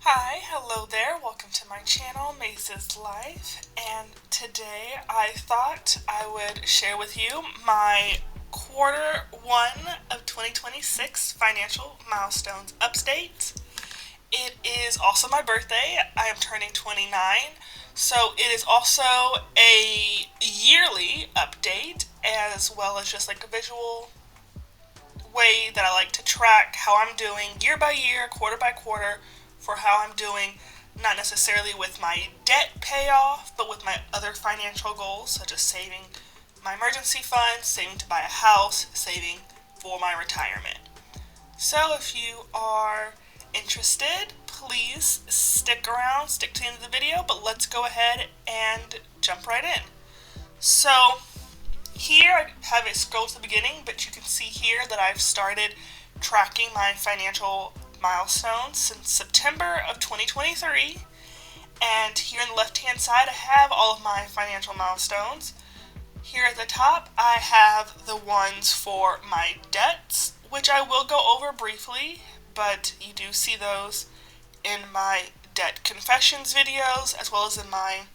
Hi, hello there, welcome to my channel, Maze's Life, and today I thought I would share with you my quarter one of 2026 financial milestones update. It is also my birthday, I am turning 29, so it is also a yearly update as well as just like a visual way that I like to track how I'm doing year by year, quarter by quarter, for how I'm doing, not necessarily with my debt payoff, but with my other financial goals, such as saving my emergency fund, saving to buy a house, saving for my retirement. So if you are interested, please stick around, stick to the end of the video, but let's go ahead and jump right in. So here I have it scrolled to the beginning, but you can see here that I've started tracking my financial milestones since September of 2023. And here on the left hand side I have all of my financial milestones. Here at the top I have the ones for my debts, which I will go over briefly, but you do see those in my debt confessions videos as well as in my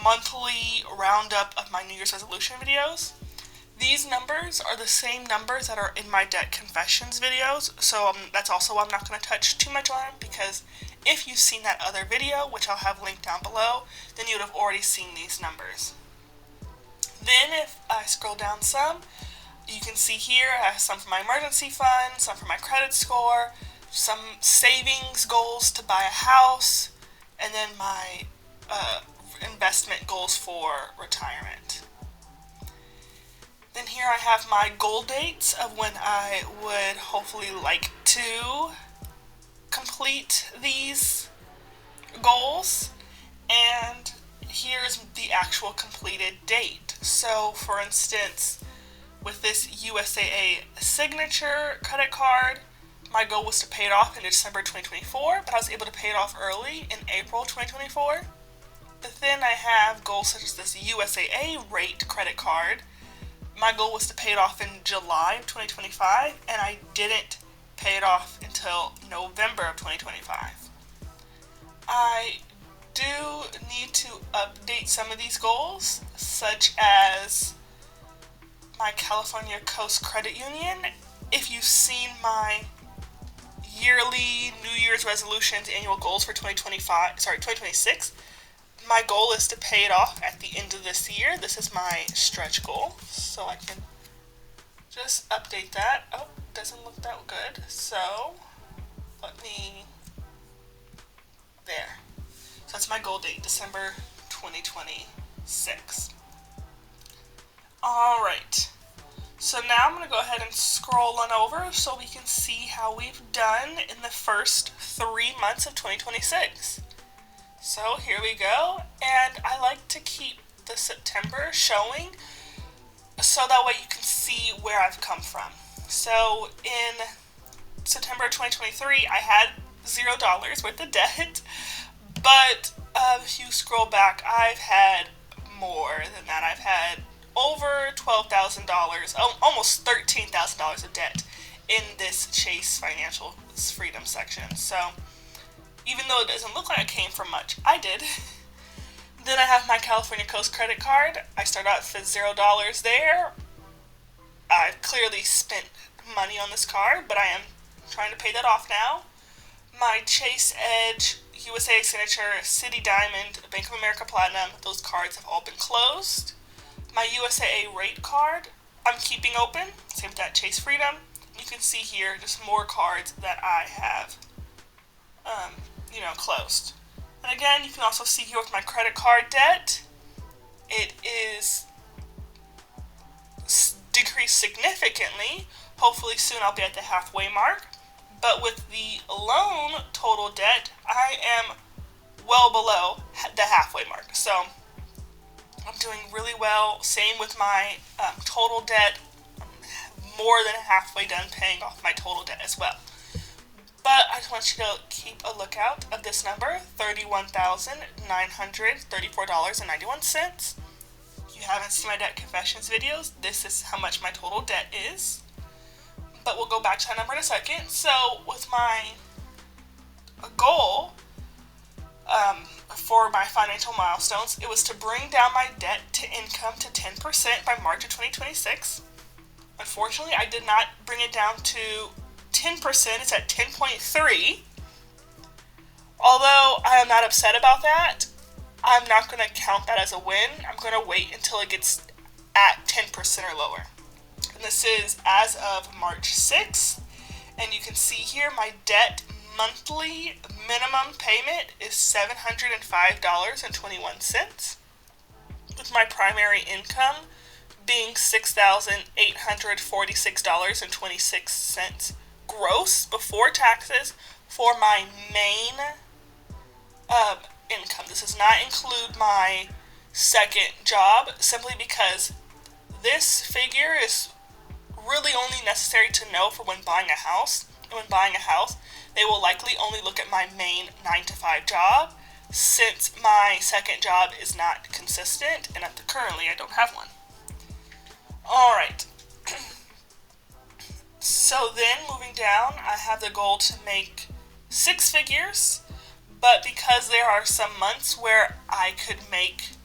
monthly roundup of my New Year's resolution videos. These numbers are the same numbers that are in my debt confessions videos, so that's also why I'm not going to touch too much on it, because if you've seen that other video, which I'll have linked down below, then you would have already seen these numbers. Then if I scroll down some, you can see here I have some for my emergency fund, some for my credit score, some savings goals to buy a house, and then my investment goals for retirement. Then here I have my goal dates of when I would hopefully like to complete these goals, and here's the actual completed date. So for instance, with this USAA signature credit card, my goal was to pay it off in December 2024, but I was able to pay it off early in April 2024. But then I have goals such as this USAA rate credit card. My goal was to pay it off in July of 2025, and I didn't pay it off until November of 2025. I do need to update some of these goals, such as my California Coast Credit Union. If you've seen my yearly New Year's resolutions annual goals for 2026, my goal is to pay it off at the end of this year. This is my stretch goal, so I can just update that. Oh, doesn't look that good, so let me, there. So that's my goal date, December 2026. Alright, so now I'm going to go ahead and scroll on over so we can see how we've done in the first 3 months of 2026. So here we go, and I like to keep the September showing so that way you can see where I've come from. So in September 2023 I had $0 worth of debt, but if you scroll back I've had more than that. I've had over $12,000, almost $13,000 of debt in this Chase Financial Freedom section. So even though it doesn't look like I came from much, I did. Then I have my California Coast credit card. I started out with $0 there. I've clearly spent money on this card, but I am trying to pay that off now. My Chase Edge, USA Signature, City Diamond, Bank of America Platinum, those cards have all been closed. My USAA rate card, I'm keeping open. Same with that Chase Freedom. You can see here just more cards that I have closed. And again, you can also see here with my credit card debt, it is decreased significantly. Hopefully soon I'll be at the halfway mark. But with the loan total debt, I am well below the halfway mark. So I'm doing really well. Same with my total debt. I'm more than halfway done paying off my total debt as well. But I just want you to keep a lookout of this number, $31,934.91. If you haven't seen my debt confessions videos, this is how much my total debt is. But we'll go back to that number in a second. So with my goal for my financial milestones. It was to bring down my debt to income to 10% by March of 2026. Unfortunately, I did not bring it down to 10%. It's at 10.3. Although I am not upset about that, I'm not going to count that as a win. I'm going to wait until it gets at 10% or lower. And this is as of March 6th. And you can see here my debt monthly minimum payment is $705.21, with my primary income being $6,846.26 gross before taxes for my main income. This does not include my second job, simply because this figure is really only necessary to know for when buying a house. And when buying a house, they will likely only look at my main 9-to-5 job, since my second job is not consistent, and currently I don't have one. Alright. So then, moving down, I have the goal to make 6 figures, but because there are some months where I could make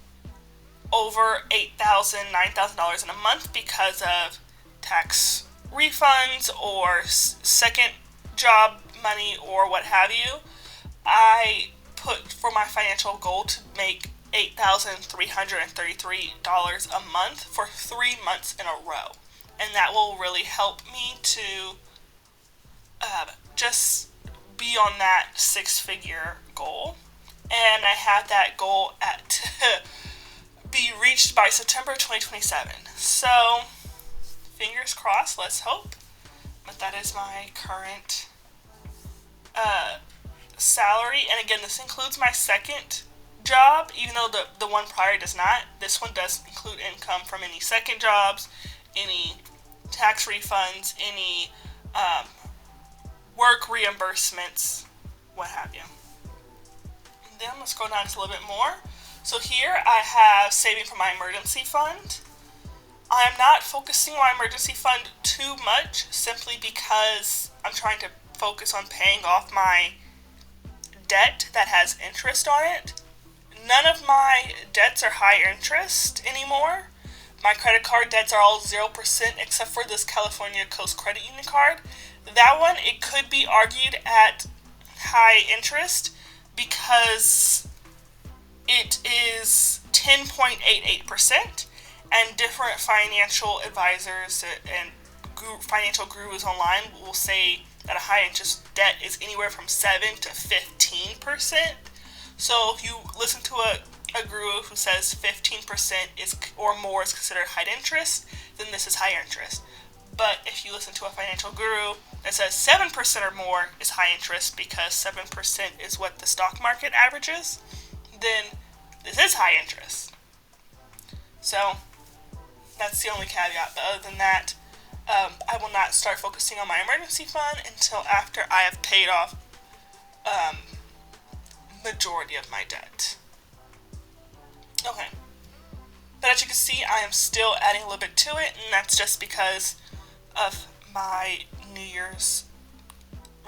over $8,000, $9,000 in a month because of tax refunds or second job money or what have you, I put for my financial goal to make $8,333 a month for 3 months in a row. And that will really help me to just be on that 6-figure goal. And I have that goal at be reached by September 2027. So, fingers crossed, let's hope. But that is my current salary. And again, this includes my second job, even though the one prior does not. This one does include income from any second jobs, any tax refunds, any work reimbursements, what have you. And then let's go down just a little bit more. So here I have saving for my emergency fund. I'm not focusing on my emergency fund too much, simply because I'm trying to focus on paying off my debt that has interest on it. None of my debts are high interest anymore. My credit card debts are all 0% except for this California Coast Credit Union card. That one, it could be argued at high interest because it is 10.88%, and different financial advisors and financial gurus online will say that a high interest debt is anywhere from 7 to 15%. So if you listen to a guru who says 15% is or more is considered high interest, then this is high interest. But if you listen to a financial guru that says 7% or more is high interest because 7% is what the stock market averages, then this is high interest. So that's the only caveat. But other than that, I will not start focusing on my emergency fund until after I have paid off majority of my debt. Okay. But as you can see, I am still adding a little bit to it, and that's just because of my New Year's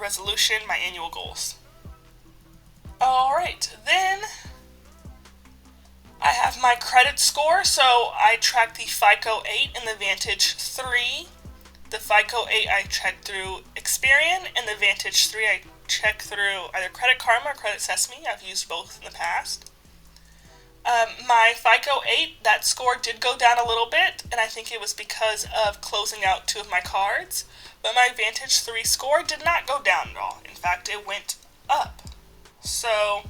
resolution, my annual goals. Alright, then I have my credit score. So I track the FICO 8 and the Vantage 3. The FICO 8 I check through Experian, and the Vantage 3 I check through either Credit Karma or Credit Sesame. I've used both in the past. My FICO 8, that score did go down a little bit, and I think it was because of closing out 2 of my cards. But my Vantage 3 score did not go down at all. In fact, it went up. So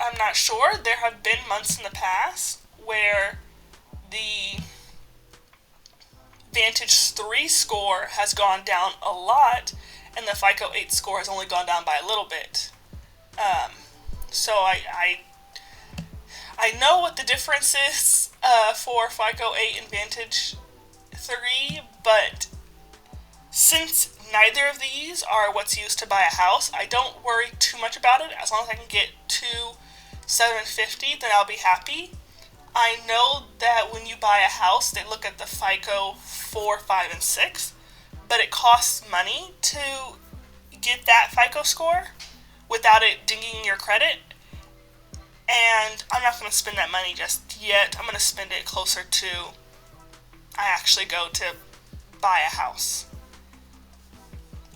I'm not sure. There have been months in the past where the Vantage 3 score has gone down a lot, and the FICO 8 score has only gone down by a little bit. So I know what the difference is for FICO 8 and Vantage 3, but since neither of these are what's used to buy a house, I don't worry too much about it. As long as I can get to 750, then I'll be happy. I know that when you buy a house, they look at the FICO 4, 5, and 6, but it costs money to get that FICO score without it dinging your credit. And I'm not going to spend that money just yet. I'm going to spend it closer to I actually go to buy a house.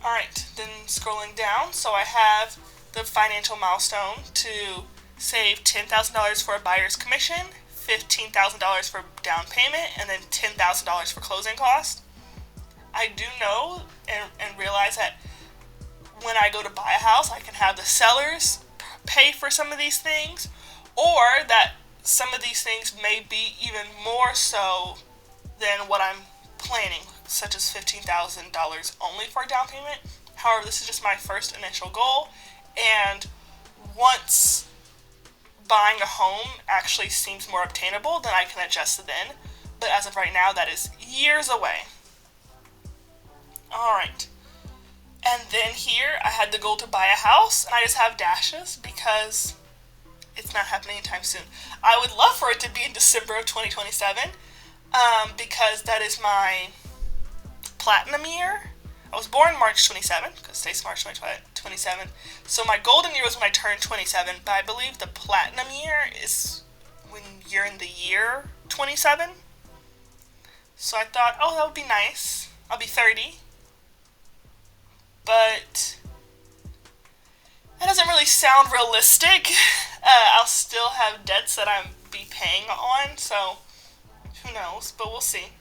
Alright, then scrolling down, so I have the financial milestone to save $10,000 for a buyer's commission, $15,000 for down payment, and then $10,000 for closing costs. I do know and realize that when I go to buy a house, I can have the sellers pay for some of these things, or that some of these things may be even more so than what I'm planning, such as $15,000 only for a down payment. However, this is just my first initial goal, and once buying a home actually seems more obtainable, then I can adjust then. But as of right now, that is years away. Alright. And then here, I had the goal to buy a house, and I just have dashes because it's not happening anytime soon. I would love for it to be in December of 2027, because that is my platinum year. I was born March 27, because today's March 27. So my golden year was when I turned 27, but I believe the platinum year is when you're in the year 27. So I thought, oh, that would be nice. I'll be 30. But that doesn't really sound realistic. I'll still have debts that I'm be paying on, so who knows, but we'll see.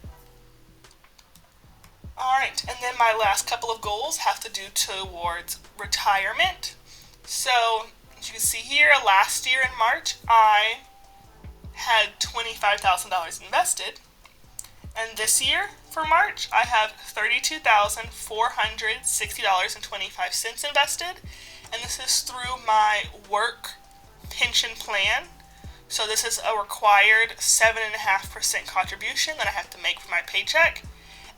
Alright, and then my last couple of goals have to do towards retirement. So, as you can see here, last year in March, I had $25,000 invested. And this year, for March, I have $32,460.25 invested. And this is through my work pension plan. So this is a required 7.5% contribution that I have to make for my paycheck.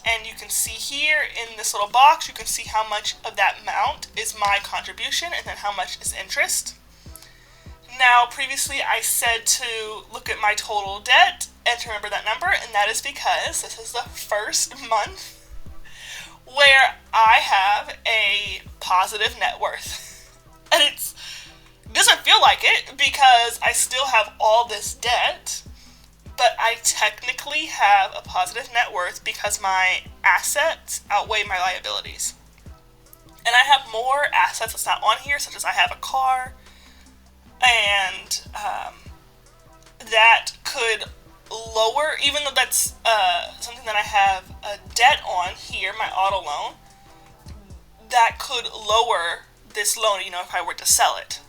And you can see here in this little box, you can see how much of that amount is my contribution and then how much is interest. Now, previously I said to look at my total debt and to remember that number, and that is because this is the first month where I have a positive net worth. And it doesn't feel like it because I still have all this debt, but I technically have a positive net worth because my assets outweigh my liabilities. And I have more assets that's not on here, such as I have a car, and that could lower, even though that's something that I have a debt on here, my auto loan, that could lower this loan, if I were to sell it.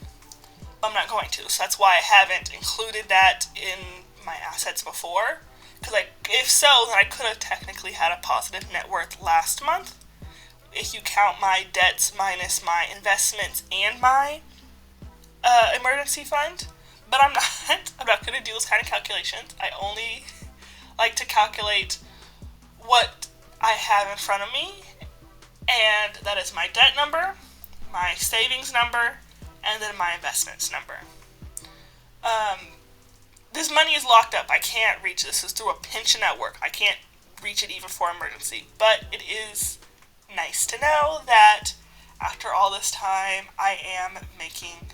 But I'm not going to, so that's why I haven't included that in my assets before. Because if so, then I could have technically had a positive net worth last month, if you count my debts minus my investments and my emergency fund. But I'm not going to do those kind of calculations. I only like to calculate what I have in front of me, and that is my debt number, my savings number, and then my investments number. This money is locked up. I can't reach this. It's through a pension at work. I can't reach it even for emergency. But it is nice to know that after all this time, I am making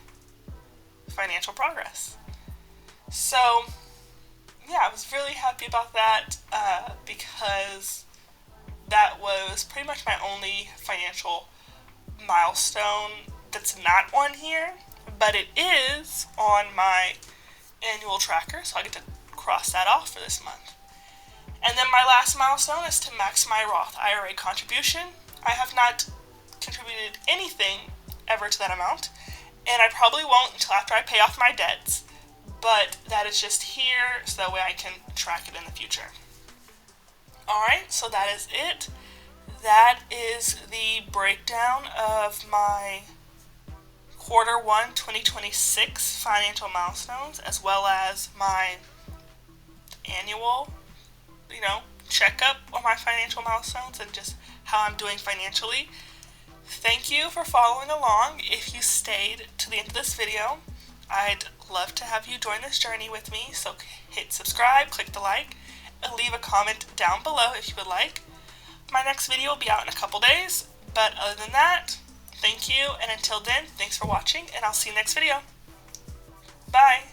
financial progress. So, yeah, I was really happy about that because that was pretty much my only financial milestone that's not on here, but it is on my annual tracker, so I get to cross that off for this month. And then my last milestone is to max my Roth IRA contribution. I have not contributed anything ever to that amount, and I probably won't until after I pay off my debts, but that is just here so that way I can track it in the future. Alright, so that is it. That is the breakdown of my Q1 2026 financial milestones, as well as my annual, checkup on my financial milestones and just how I'm doing financially. Thank you for following along. If you stayed to the end of this video, I'd love to have you join this journey with me, so hit subscribe, click the like, and leave a comment down below if you would like. My next video will be out in a couple days, but other than that, Thank you, and until then, thanks for watching, and I'll see you next video. Bye!